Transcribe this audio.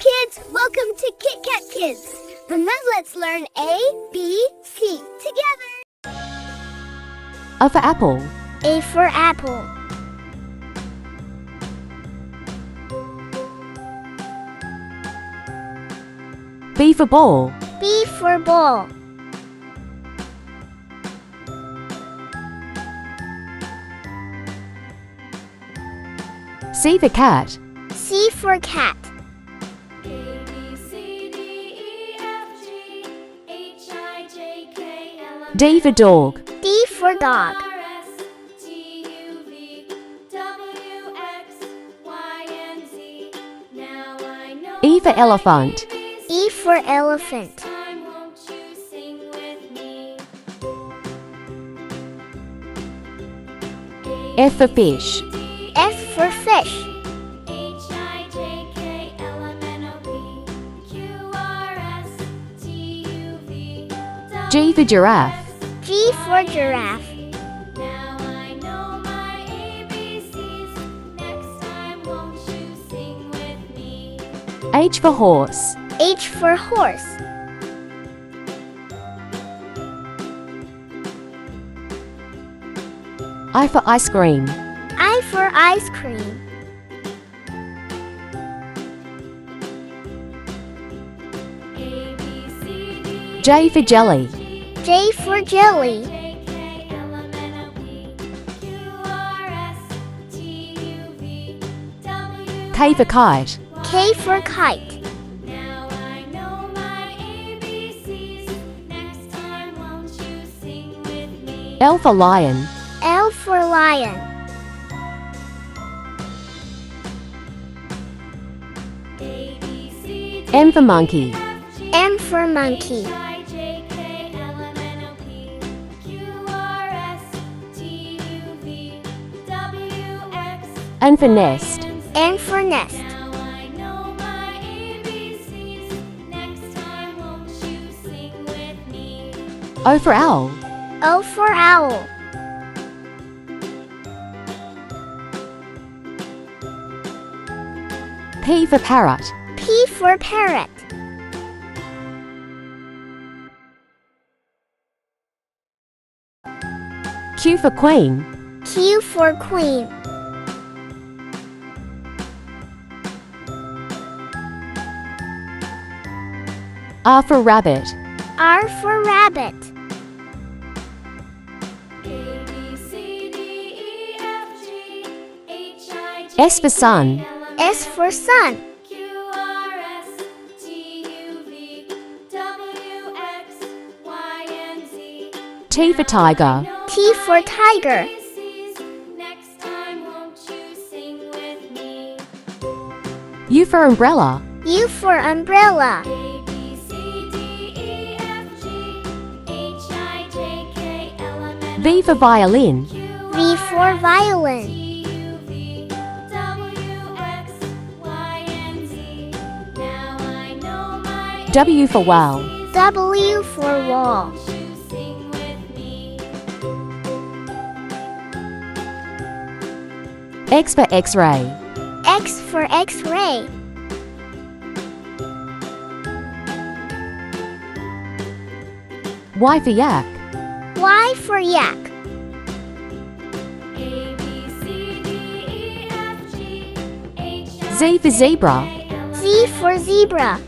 kids, welcome to Kit Kat Kids. And now let's learn A, B, C together. A for apple. A for apple. B for ball. B for ball. C for cat. C for cat. D for dog. D for dog. E for elephant. E for elephant. F for fish. F for fish. G for giraffe. G for giraffe. H for horse. H for horse. I for ice cream. I for ice cream. J for jelly. J for jelly. K for kite. K for kite. L for lion. L for lion. M for monkey. M for monkey. N for nest. N for nest. O for owl. O for owl. P for parrot. P for parrot. Q for queen. Q for queen. R for rabbit. R for rabbit. S for sun. S for sun. T for tiger. T for tiger. U for umbrella. U for umbrella. V for violin. V for violin. W for whale. W for wall. X for x-ray. X for x-ray. Y for yak. Y for yak. Z for zebra. Z for zebra.